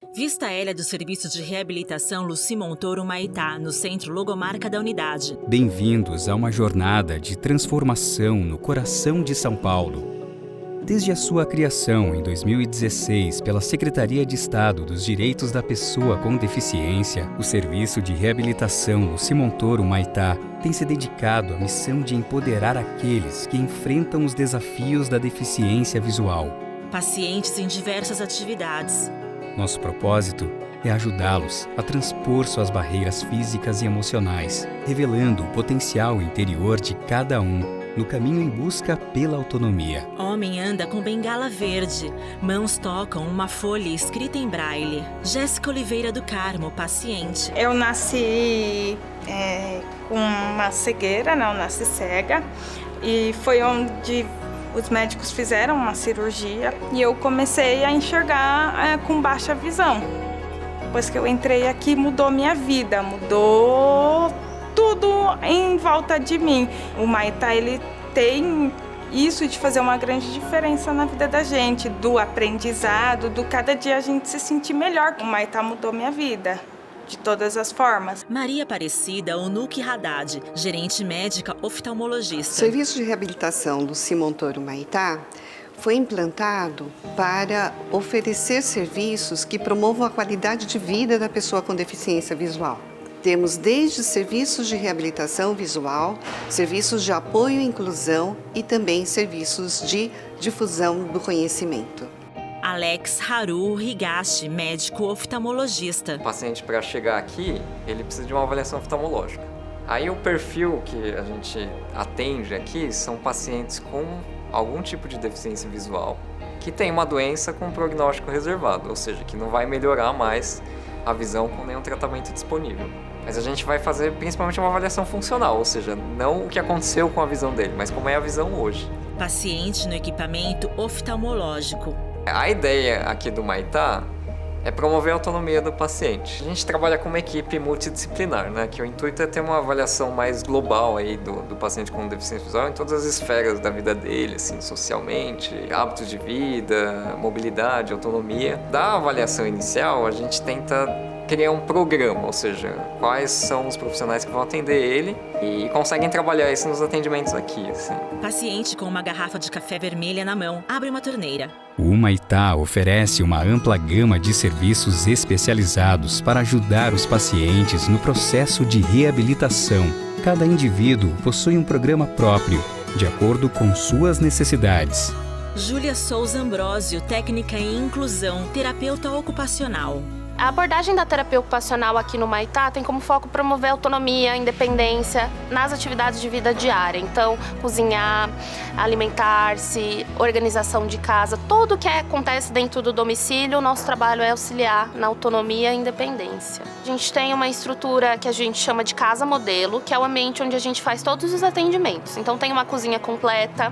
Vista aérea do Serviço de Reabilitação Luci Montoro Maitá, no Centro Logomarca da Unidade. Bem-vindos a uma jornada de transformação no coração de São Paulo. Desde a sua criação em 2016 pela Secretaria de Estado dos Direitos da Pessoa com Deficiência, o Serviço de Reabilitação Luci Montoro Maitá tem se dedicado à missão de empoderar aqueles que enfrentam os desafios da deficiência visual. Pacientes em diversas atividades. Nosso propósito é ajudá-los a transpor suas barreiras físicas e emocionais, revelando o potencial interior de cada um no caminho em busca pela autonomia. Homem anda com bengala verde, mãos tocam uma folha escrita em braille. Jéssica Oliveira do Carmo, paciente. Eu nasci com uma cegueira, eu nasci cega, e foi onde os médicos fizeram uma cirurgia e eu comecei a enxergar com baixa visão. Depois que eu entrei aqui, mudou minha vida, mudou tudo em volta de mim. O Maitá, ele tem isso de fazer uma grande diferença na vida da gente, do aprendizado, do cada dia a gente se sentir melhor. O Maitá mudou minha vida, de todas as formas. Maria Aparecida Onuki Haddad, gerente médica oftalmologista. O Serviço de Reabilitação Luci Montoro Maitá foi implantado para oferecer serviços que promovam a qualidade de vida da pessoa com deficiência visual. Temos desde serviços de reabilitação visual, serviços de apoio e inclusão e também serviços de difusão do conhecimento. Alex Haru Higashi, médico oftalmologista. O paciente, para chegar aqui, ele precisa de uma avaliação oftalmológica. Aí o perfil que a gente atende aqui são pacientes com algum tipo de deficiência visual que tem uma doença com prognóstico reservado, ou seja, que não vai melhorar mais a visão com nenhum tratamento disponível. Mas a gente vai fazer principalmente uma avaliação funcional, ou seja, não o que aconteceu com a visão dele, mas como é a visão hoje. Paciente no equipamento oftalmológico. A ideia aqui do Maitá é promover a autonomia do paciente. A gente trabalha com uma equipe multidisciplinar, né? Que o intuito é ter uma avaliação mais global aí do paciente com deficiência visual em todas as esferas da vida dele, assim, socialmente, hábitos de vida, mobilidade, autonomia. Da avaliação inicial, a gente tenta criar um programa, ou seja, quais são os profissionais que vão atender ele e conseguem trabalhar isso nos atendimentos aqui, assim. Paciente com uma garrafa de café vermelha na mão, abre uma torneira. O Maitá oferece uma ampla gama de serviços especializados para ajudar os pacientes no processo de reabilitação. Cada indivíduo possui um programa próprio, de acordo com suas necessidades. Júlia Souza Ambrósio, técnica em inclusão, terapeuta ocupacional. A abordagem da terapia ocupacional aqui no Maitá tem como foco promover a autonomia, a independência nas atividades de vida diária. Então, cozinhar, alimentar-se, organização de casa, tudo que acontece dentro do domicílio, o nosso trabalho é auxiliar na autonomia e independência. A gente tem uma estrutura que a gente chama de casa modelo, que é o ambiente onde a gente faz todos os atendimentos. Então, tem uma cozinha completa,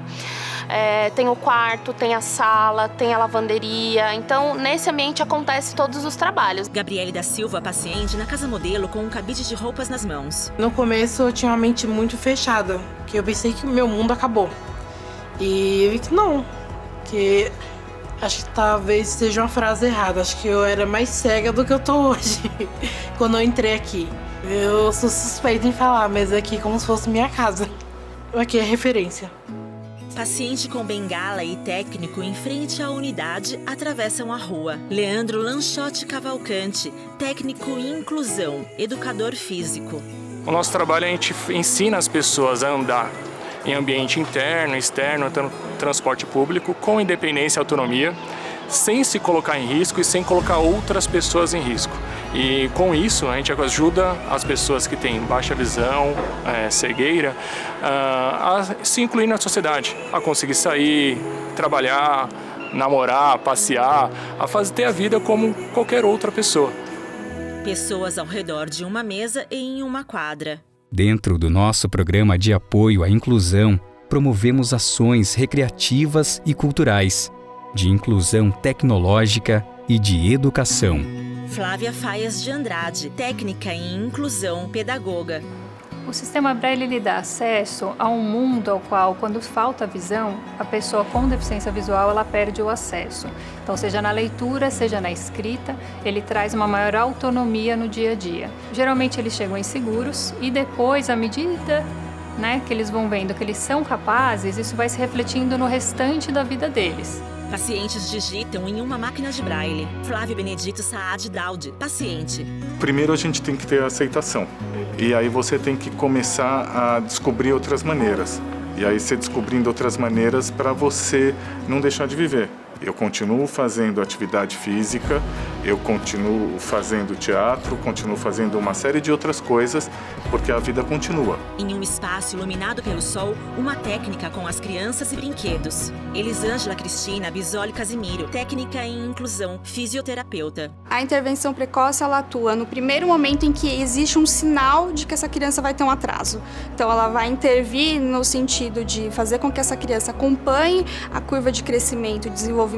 tem o quarto, tem a sala, tem a lavanderia. Então, nesse ambiente acontece todos os trabalhos. Gabriele da Silva, paciente na casa modelo com um cabide de roupas nas mãos. No começo eu tinha uma mente muito fechada, que eu pensei que o meu mundo acabou. E eu vi que não, que acho que talvez seja uma frase errada, acho que eu era mais cega do que eu tô hoje, quando eu entrei aqui. Eu sou suspeita em falar, mas aqui é como se fosse minha casa. Aqui é referência. Paciente com bengala e técnico em frente à unidade atravessam a rua. Leandro Lanchotti Cavalcante, técnico em inclusão, educador físico. O nosso trabalho, a gente ensina as pessoas a andar em ambiente interno, externo, transporte público, com independência e autonomia, sem se colocar em risco e sem colocar outras pessoas em risco. E com isso a gente ajuda as pessoas que têm baixa visão, cegueira, a se incluir na sociedade, a conseguir sair, trabalhar, namorar, passear, ter a vida como qualquer outra pessoa. Pessoas ao redor de uma mesa e em uma quadra. Dentro do nosso programa de apoio à inclusão, promovemos ações recreativas e culturais, de inclusão tecnológica e de educação. Flávia Faias de Andrade, técnica em inclusão, pedagoga. O sistema Braille ele dá acesso a um mundo ao qual, quando falta visão, a pessoa com deficiência visual ela perde o acesso. Então, seja na leitura, seja na escrita, ele traz uma maior autonomia no dia a dia. Geralmente eles chegam inseguros e depois, à medida que eles vão vendo que eles são capazes, isso vai se refletindo no restante da vida deles. Pacientes digitam em uma máquina de braille. Flávio Benedito Saad Daudi, paciente. Primeiro a gente tem que ter a aceitação. E aí você tem que começar a descobrir outras maneiras. E aí você descobrindo outras maneiras para você não deixar de viver. Eu continuo fazendo atividade física, eu continuo fazendo teatro, continuo fazendo uma série de outras coisas, porque a vida continua. Em um espaço iluminado pelo sol, uma técnica com as crianças e brinquedos. Elisângela Cristina Bisoli Casimiro, técnica em inclusão, fisioterapeuta. A intervenção precoce, ela atua no primeiro momento em que existe um sinal de que essa criança vai ter um atraso. Então, ela vai intervir no sentido de fazer com que essa criança acompanhe a curva de crescimento e desenvolvimento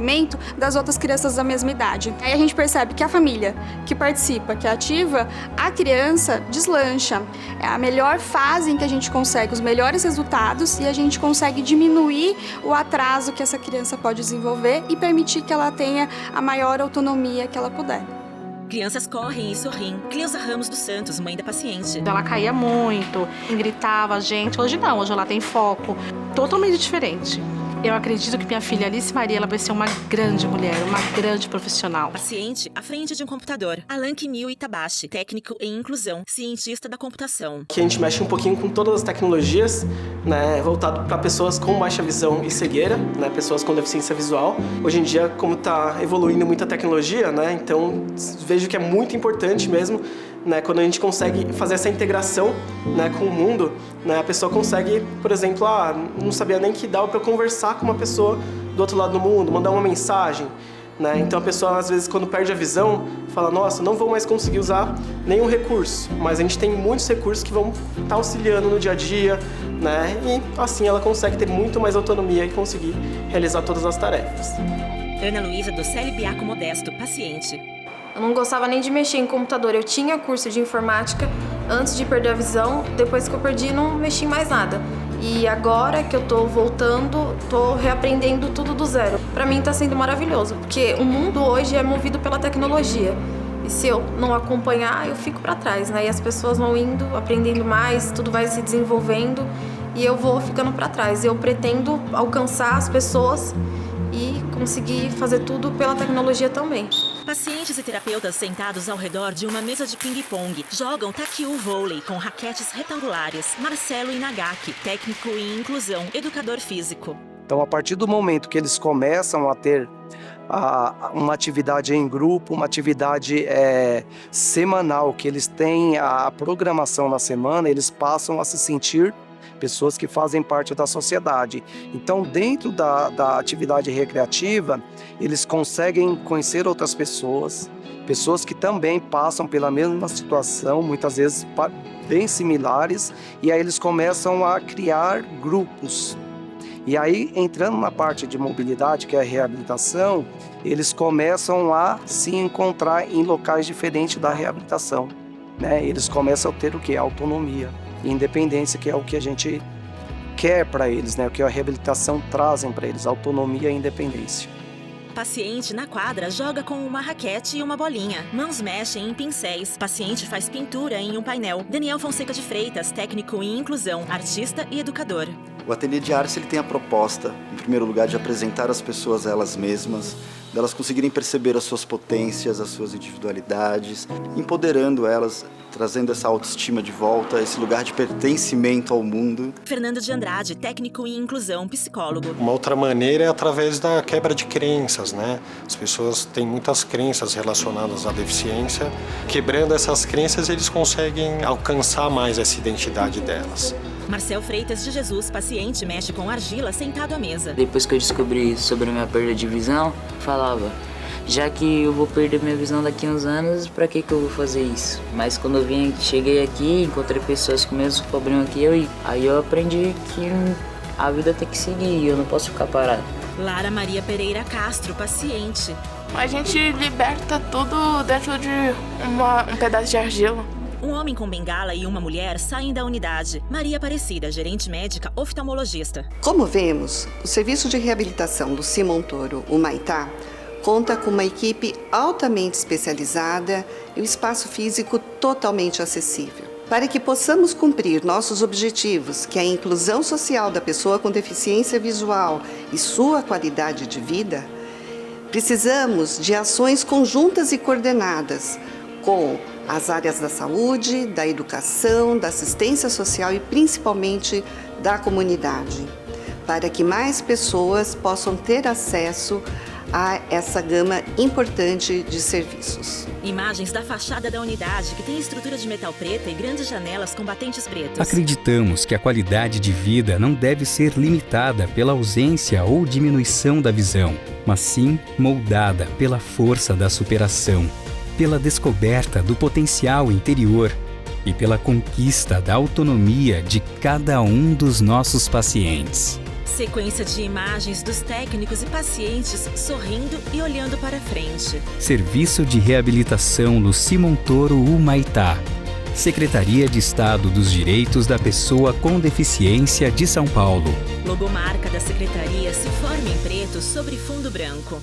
das outras crianças da mesma idade. Aí a gente percebe que a família que participa, que é ativa, a criança deslancha. É a melhor fase em que a gente consegue os melhores resultados e a gente consegue diminuir o atraso que essa criança pode desenvolver e permitir que ela tenha a maior autonomia que ela puder. Crianças correm e sorriem. Cleusa Ramos dos Santos, mãe da paciente. Ela caía muito, gritava a gente. Hoje não, hoje ela tem foco totalmente diferente. Eu acredito que minha filha Alice Maria ela vai ser uma grande mulher, uma grande profissional. Paciente à frente de um computador. Alan Kimil Itabashi, técnico em inclusão, cientista da computação. Que a gente mexe um pouquinho com todas as tecnologias, voltado para pessoas com baixa visão e cegueira, pessoas com deficiência visual. Hoje em dia, como está evoluindo muita tecnologia, então vejo que é muito importante mesmo, quando a gente consegue fazer essa integração com o mundo, a pessoa consegue, por exemplo, não sabia nem que dava para conversar com uma pessoa do outro lado do mundo, mandar uma mensagem. Então a pessoa, às vezes, quando perde a visão, fala, nossa, não vou mais conseguir usar nenhum recurso. Mas a gente tem muitos recursos que vão estar auxiliando no dia a dia, e assim ela consegue ter muito mais autonomia e conseguir realizar todas as tarefas. Ana Luísa Docelli Biaco Modesto, paciente. Eu não gostava nem de mexer em computador. Eu tinha curso de informática antes de perder a visão. Depois que eu perdi, não mexi em mais nada. E agora que eu tô voltando, tô reaprendendo tudo do zero. Pra mim tá sendo maravilhoso, porque o mundo hoje é movido pela tecnologia. E se eu não acompanhar, eu fico pra trás, E as pessoas vão indo, aprendendo mais, tudo vai se desenvolvendo e eu vou ficando pra trás. Eu pretendo alcançar as pessoas e conseguir fazer tudo pela tecnologia também. Pacientes e terapeutas sentados ao redor de uma mesa de ping-pong jogam taquiu vôlei com raquetes retangulares. Marcelo Inagaki, técnico em inclusão, educador físico. Então, a partir do momento que eles começam a ter uma atividade em grupo, uma atividade semanal, que eles têm a programação na semana, eles passam a se sentir pessoas que fazem parte da sociedade. Então, dentro da atividade recreativa, eles conseguem conhecer outras pessoas, pessoas que também passam pela mesma situação, muitas vezes bem similares, e aí eles começam a criar grupos. E aí, entrando na parte de mobilidade, que é a reabilitação, eles começam a se encontrar em locais diferentes da reabilitação. Eles começam a ter o quê? Autonomia. Independência, que é o que a gente quer para eles, o que a reabilitação trazem para eles, autonomia e independência. Paciente na quadra joga com uma raquete e uma bolinha. Mãos mexem em pincéis. Paciente faz pintura em um painel. Daniel Fonseca de Freitas, técnico em inclusão, artista e educador. O Ateliê de Artes ele tem a proposta, em primeiro lugar, de apresentar as pessoas a elas mesmas, delas conseguirem perceber as suas potências, as suas individualidades, empoderando elas, trazendo essa autoestima de volta, esse lugar de pertencimento ao mundo. Fernando de Andrade, técnico em inclusão, psicólogo. Uma outra maneira é através da quebra de crenças, As pessoas têm muitas crenças relacionadas à deficiência. Quebrando essas crenças, eles conseguem alcançar mais essa identidade delas. Marcel Freitas de Jesus, paciente, mexe com argila sentado à mesa. Depois que eu descobri sobre a minha perda de visão, falava, já que eu vou perder minha visão daqui a uns anos, pra que eu vou fazer isso? Mas quando eu cheguei aqui, encontrei pessoas com o mesmo problema que eu, e aí eu aprendi que a vida tem que seguir e eu não posso ficar parado. Lara Maria Pereira Castro, paciente. A gente liberta tudo dentro de um pedaço de argila. Um homem com bengala e uma mulher saem da unidade. Maria Aparecida, gerente médica oftalmologista. Como vemos, o Serviço de Reabilitação do Cimontouro Humaitá conta com uma equipe altamente especializada e um espaço físico totalmente acessível. Para que possamos cumprir nossos objetivos, que é a inclusão social da pessoa com deficiência visual e sua qualidade de vida, precisamos de ações conjuntas e coordenadas com as áreas da saúde, da educação, da assistência social e principalmente da comunidade, para que mais pessoas possam ter acesso a essa gama importante de serviços. Imagens da fachada da unidade, que tem estrutura de metal preta e grandes janelas com batentes pretos. Acreditamos que a qualidade de vida não deve ser limitada pela ausência ou diminuição da visão, mas sim moldada pela força da superação, pela descoberta do potencial interior e pela conquista da autonomia de cada um dos nossos pacientes. Sequência de imagens dos técnicos e pacientes sorrindo e olhando para frente. Serviço de Reabilitação no Cimontouro Humaitá. Secretaria de Estado dos Direitos da Pessoa com Deficiência de São Paulo. Logomarca da Secretaria se forma em preto sobre fundo branco.